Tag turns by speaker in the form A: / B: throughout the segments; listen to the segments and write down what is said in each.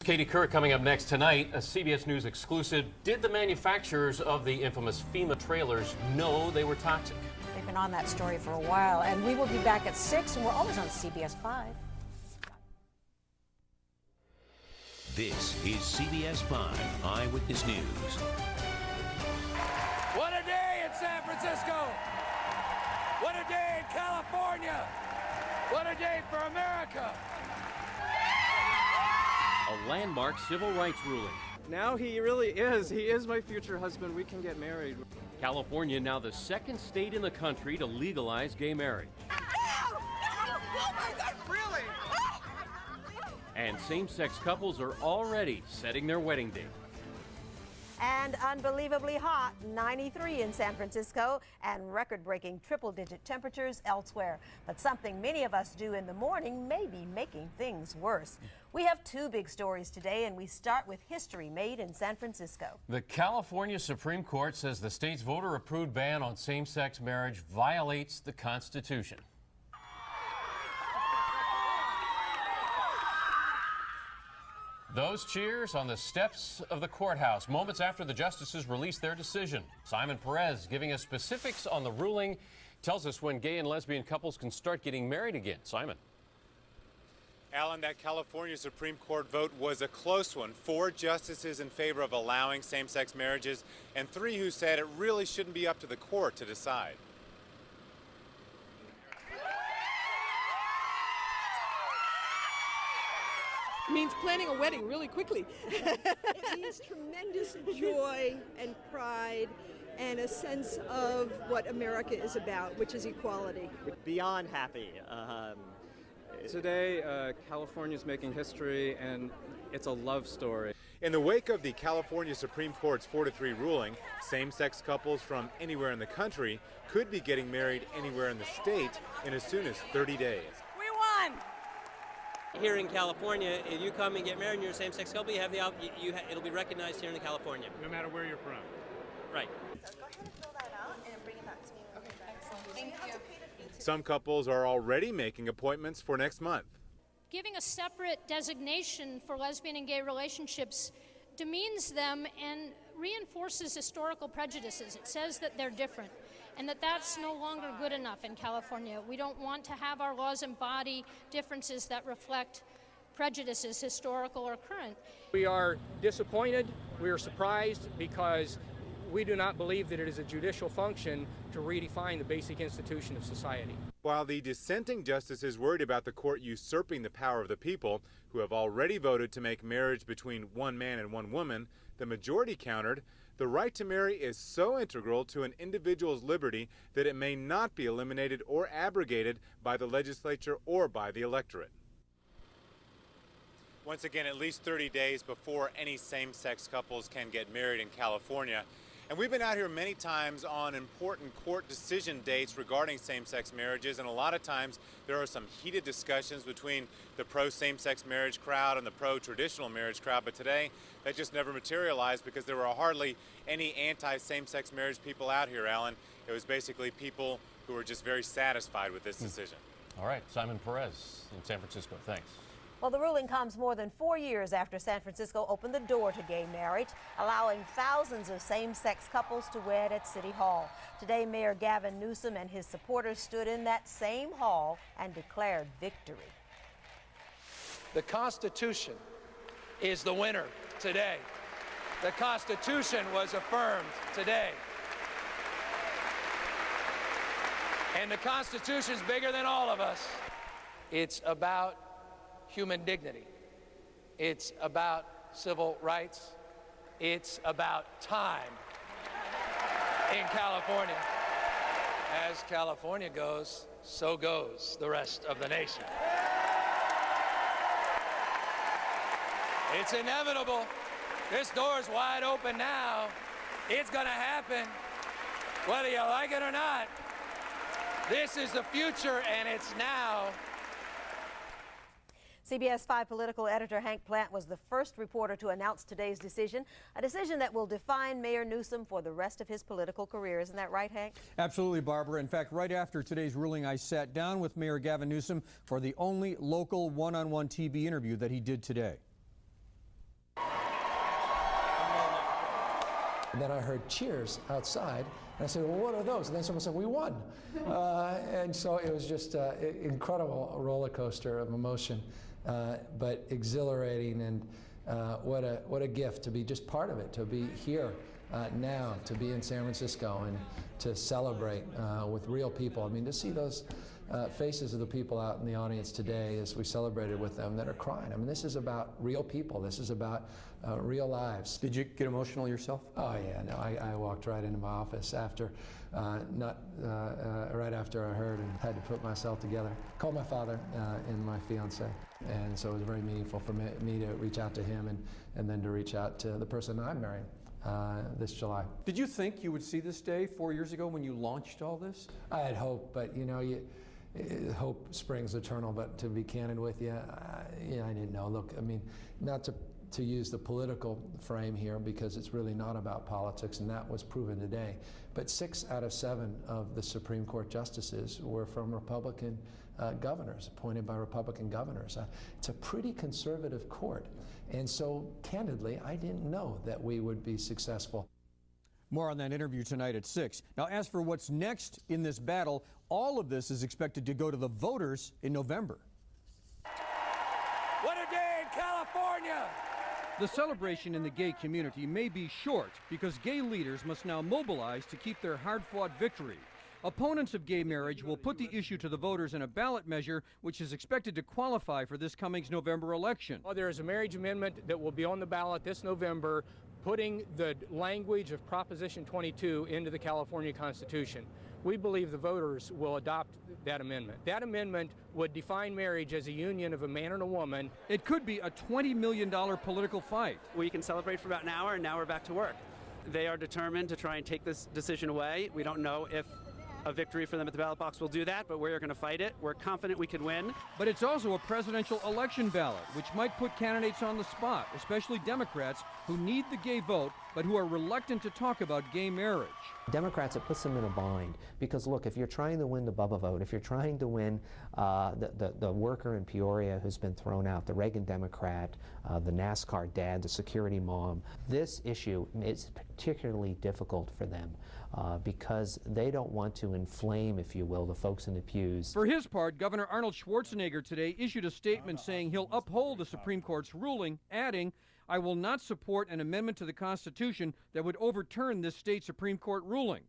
A: Katie Couric coming up next tonight. A CBS News exclusive. Did the manufacturers of the infamous FEMA trailers know they were toxic?
B: They've been on that story for a while, and we will be back at 6, and we're always on CBS 5.
C: This is CBS 5 Eyewitness News.
D: What a day in San Francisco! What a day in California! What a day for America!
A: A landmark civil rights ruling.
E: Now he really is. He is my future husband. We can get married.
A: California now the second state in the country to legalize gay marriage.
D: Oh my God, really?
A: And same-sex couples are already setting their wedding date.
B: And unbelievably hot, 93 in San Francisco, and record-breaking triple-digit temperatures elsewhere. But something many of us do in the morning may be making things worse. We have two big stories today, and we start with history made in San Francisco.
A: The California Supreme Court says the state's voter-approved ban on same-sex marriage violates the Constitution. Those cheers on the steps of the courthouse, moments after the justices released their decision. Simon Perez giving us specifics on the ruling, tells us when gay and lesbian couples can start getting married again. Simon.
F: Alan, that California Supreme Court vote was a close one. 4 justices in favor of allowing same-sex marriages, and 3 who said it really shouldn't be up to the court to decide.
G: Means planning a wedding really quickly.
H: It means tremendous joy and pride and a sense of what America is about, which is equality.
I: Beyond happy.
E: Today, California's making history, and it's a love story.
F: In the wake of the California Supreme Court's 4-3 ruling, same-sex couples from anywhere in the country could be getting married anywhere in the state in as soon as 30 days.
G: We won!
I: Here in California, if you come and get married and you're a same-sex couple, you have it'll be recognized here in California.
F: No matter where you're from.
I: Right.
J: So go ahead and fill that out and bring it back to me. Okay, excellent. Thank you.
F: Some couples are already making appointments for next month.
K: Giving a separate designation for lesbian and gay relationships demeans them and reinforces historical prejudices. It says that they're different and that that's no longer good enough in California. We don't want to have our laws embody differences that reflect prejudices, historical or current.
L: We are disappointed, we are surprised, because we do not believe that it is a judicial function to redefine the basic institution of society.
F: While the dissenting justices worried about the court usurping the power of the people, who have already voted to make marriage between one man and one woman, the majority countered, the right to marry is so integral to an individual's liberty that it may not be eliminated or abrogated by the legislature or by the electorate. Once again, at least 30 days before any same-sex couples can get married in California. And we've been out here many times on important court decision dates regarding same-sex marriages, and a lot of times there are some heated discussions between the pro-same-sex marriage crowd and the pro-traditional marriage crowd, but today that just never materialized because there were hardly any anti-same-sex marriage people out here, Alan. It was basically people who were just very satisfied with this decision.
A: All right, Simon Perez in San Francisco, thanks.
B: Well, the ruling comes more than 4 years after San Francisco opened the door to gay marriage, allowing thousands of same-sex couples to wed at City Hall. Today, Mayor Gavin Newsom and his supporters stood in that same hall and declared victory.
D: The Constitution is the winner today. The Constitution was affirmed today. And the Constitution's bigger than all of us. It's about human dignity. It's about civil rights. It's about time in California. As California goes, so goes the rest of the nation. It's inevitable. This door's wide open now. It's gonna happen, whether you like it or not. This is the future, and it's now.
B: CBS 5 political editor Hank Plant was the first reporter to announce today's decision, a decision that will define Mayor Newsom for the rest of his political career. Isn't that right, Hank?
M: Absolutely, Barbara. In fact, right after today's ruling, I sat down with Mayor Gavin Newsom for the only local one-on-one TV interview that he did today.
N: And then I heard cheers outside, and I said, well, what are those? And then someone said, we won. And so it was just an incredible roller coaster of emotion, but exhilarating, and what a gift to be just part of it, to be here now, to be in San Francisco and to celebrate with real people. I mean, to see those faces of the people out in the audience today as we celebrated with them that are crying. I mean, this is about real people. This is about real lives.
M: Did you get emotional yourself?
N: Oh yeah, no, I walked right into my office after, right after I heard, and had to put myself together. Called my father and my fiance, and so it was very meaningful for me to reach out to him and then to reach out to the person I'm marrying this July.
M: Did you think you would see this day 4 years ago when you launched all this?
N: I had hope, but you know, hope springs eternal. But to be candid with you, I didn't know. Look, I mean, not to use the political frame here, because it's really not about politics, and that was proven today. But 6 out of 7 of the Supreme Court justices were from Republican governors, appointed by Republican governors. It's a pretty conservative court. And so, candidly, I didn't know that we would be successful.
M: More on that interview tonight at 6. Now, as for what's next in this battle, all of this is expected to go to the voters in November.
D: What a day in California!
L: The celebration in the gay community may be short because gay leaders must now mobilize to keep their hard-fought victory. Opponents of gay marriage will put the issue to the voters in a ballot measure which is expected to qualify for this coming November election. There is a marriage amendment that will be on the ballot this November, putting the language of Proposition 22 into the California Constitution. We believe the voters will adopt that amendment. That amendment would define marriage as a union of a man and a woman. It could be a $20 million political fight.
O: We can celebrate for about an hour, and now we're back to work. They are determined to try and take this decision away. We don't know if a victory for them at the ballot box will do that, but we're going to fight it. We're confident we could win.
L: But it's also a presidential election ballot, which might put candidates on the spot, especially Democrats who need the gay vote, but who are reluctant to talk about gay marriage.
P: Democrats, it puts them in a bind, because look, if you're trying to win the Bubba vote, if you're trying to win the worker in Peoria who's been thrown out, the Reagan Democrat, the NASCAR dad, the security mom, this issue is particularly difficult for them because they don't want to inflame, if you will, the folks in the pews.
L: For his part, Governor Arnold Schwarzenegger today issued a statement saying he'll uphold the Supreme Court's ruling, adding, "I will not support an amendment to the Constitution that would overturn this state Supreme Court ruling."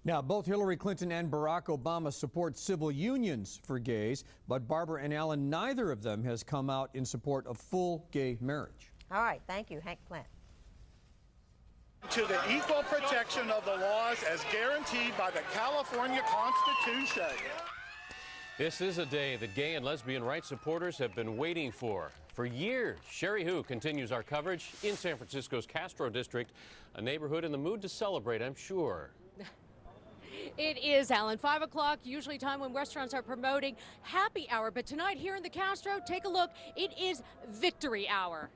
M: Now, both Hillary Clinton and Barack Obama support civil unions for gays, but Barbara and Alan, neither of them has come out in support of full gay marriage.
B: All right, thank you, Hank Plant.
Q: To the equal protection of the laws as guaranteed by the California Constitution.
A: This is a day that gay and lesbian rights supporters have been waiting for years. Sherry Hu continues our coverage in San Francisco's Castro District, a neighborhood in the mood to celebrate, I'm sure.
R: It is, Alan. 5 o'clock, usually time when restaurants are promoting happy hour. But tonight here in the Castro, take a look. It is victory hour.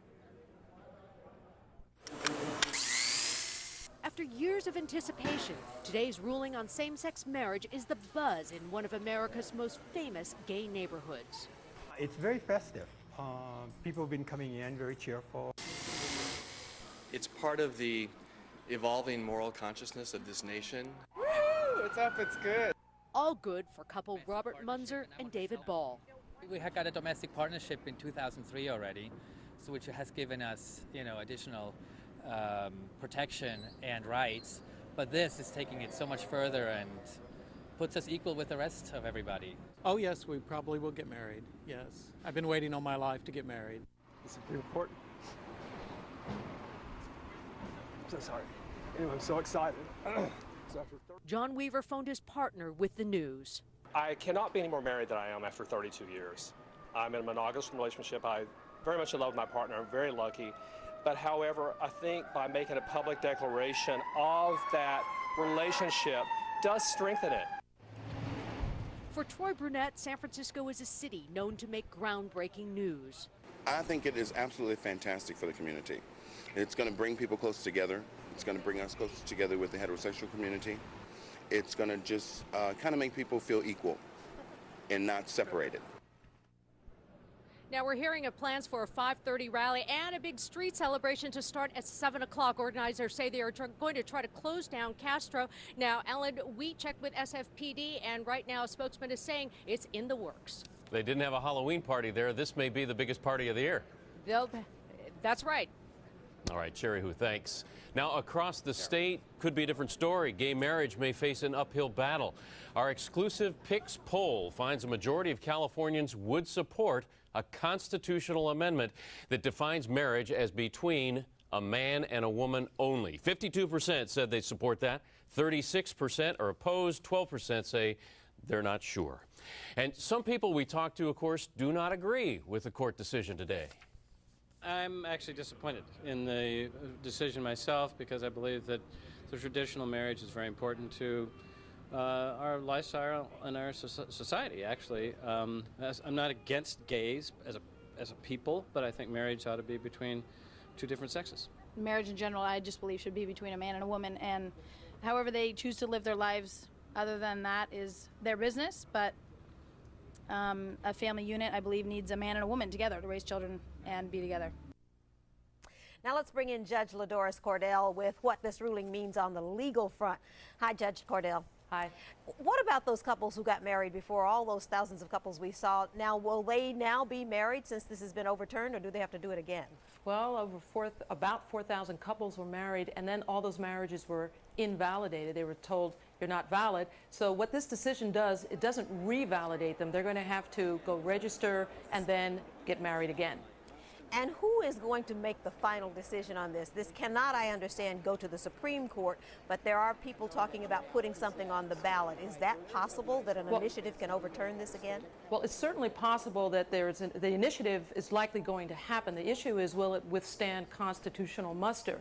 R: After years of anticipation, today's ruling on same-sex marriage is the buzz in one of America's most famous gay neighborhoods.
S: It's very festive. People have been coming in, very cheerful.
T: It's part of the evolving moral consciousness of this nation.
S: Woo! What's up? It's good.
R: All good for couple Robert Munzer and David Ball.
U: We had got a domestic partnership in 2003 already, so which has given us, additional protection and rights. But this is taking it so much further and puts us equal with the rest of everybody.
V: Oh yes, we probably will get married, yes. I've been waiting all my life to get married.
S: This is pretty important. I'm so sorry. Anyway, I'm so excited.
R: John Weaver phoned his partner with the news.
W: I cannot be any more married than I am after 32 years. I'm in a monogamous relationship. I very much love my partner. I'm very lucky. But however, I think by making a public declaration of that relationship does strengthen it.
R: For Troy Brunette, San Francisco is a city known to make groundbreaking news.
X: I think it is absolutely fantastic for the community. It's going to bring people close together. It's going to bring us closer together with the heterosexual community. It's going to just kind of make people feel equal and not separated.
R: Now we're hearing of plans for a 5:30 rally and a big street celebration to start at 7 o'clock. Organizers say they are going to try to close down Castro. Now, Ellen, we checked with SFPD, and right now a spokesman is saying it's in the works.
A: They didn't have a Halloween party there. This may be the biggest party of the year.
R: That's right.
A: All right, Sherry Hu, thanks. Now, across the state, could be a different story. Gay marriage may face an uphill battle. Our exclusive PICS poll finds a majority of Californians would support a constitutional amendment that defines marriage as between a man and a woman only. 52% said they support that. 36% are opposed. 12% say they're not sure. And some people we talked to, of course, do not agree with the court decision today.
C: I'm actually disappointed in the decision myself because I believe that the traditional marriage is very important to our lifestyle and our society, actually. I'm not against gays as a people, but I think marriage ought to be between two different sexes.
E: Marriage in general, I just believe, should be between a man and a woman, and however they choose to live their lives other than that is their business, but a family unit, I believe, needs a man and a woman together to raise children and be together.
B: Now let's bring in Judge LaDoris Cordell with what this ruling means on the legal front. Hi, Judge Cordell.
G: Hi.
B: What about those couples who got married before, all those thousands of couples we saw? Now, will they now be married since this has been overturned, or do they have to do it again?
G: Well, about 4,000 couples were married, and then all those marriages were invalidated. They were told you're not valid. So what this decision does, it doesn't revalidate them. They're going to have to go register and then get married again.
B: And who is going to make the final decision on this? This cannot, I understand, go to the Supreme Court, but there are people talking about putting something on the ballot. Is that possible, that an initiative can overturn this again? Well,
G: it's certainly possible that the initiative is likely going to happen. The issue is, will it withstand constitutional muster?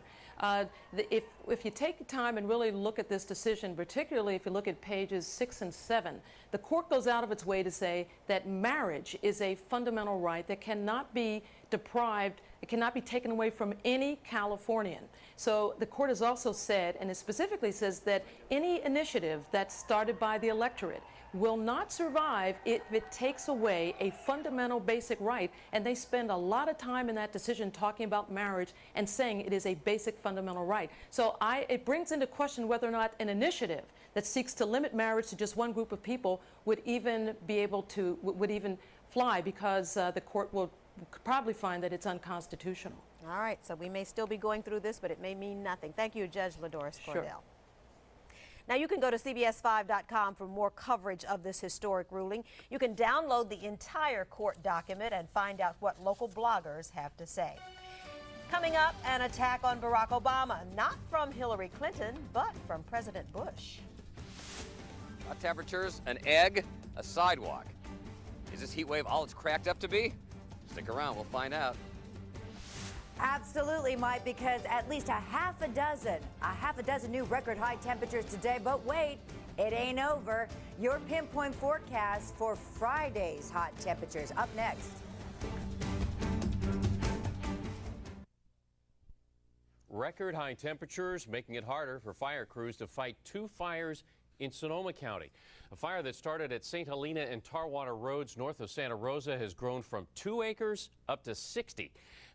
G: If you take the time and really look at this decision, particularly if you look at pages 6 and 7, the court goes out of its way to say that marriage is a fundamental right that cannot be deprived, it cannot be taken away from any Californian. So the court has also said, and it specifically says, that any initiative that's started by the electorate will not survive if it takes away a fundamental basic right, and they spend a lot of time in that decision talking about marriage and saying it is a basic fundamental right. So it brings into question whether or not an initiative that seeks to limit marriage to just one group of people would even be able to, would even fly, because the court will probably find that it's unconstitutional.
B: All right, so we may still be going through this, but it may mean nothing. Thank you, Judge LaDoris Cordell.
G: Sure.
B: Now, you can go to CBS5.com for more coverage of this historic ruling. You can download the entire court document and find out what local bloggers have to say. Coming up, an attack on Barack Obama, not from Hillary Clinton, but from President Bush.
H: Hot temperatures, an egg, a sidewalk. Is this heat wave all it's cracked up to be? Stick around, we'll find out.
Y: Absolutely, Mike, because at least a half a dozen new record high temperatures today. But wait, it ain't over. Your pinpoint forecast for Friday's hot temperatures up next.
A: Record high temperatures making it harder for fire crews to fight two fires in Sonoma County. A fire that started at St. Helena and Tarwater Roads north of Santa Rosa has grown from 2 acres up to 60.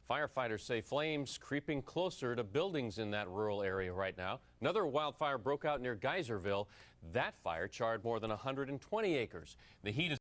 A: Firefighters say flames creeping closer to buildings in that rural area right now. Another wildfire broke out near Geyserville. That fire charred more than 120 acres. The heat is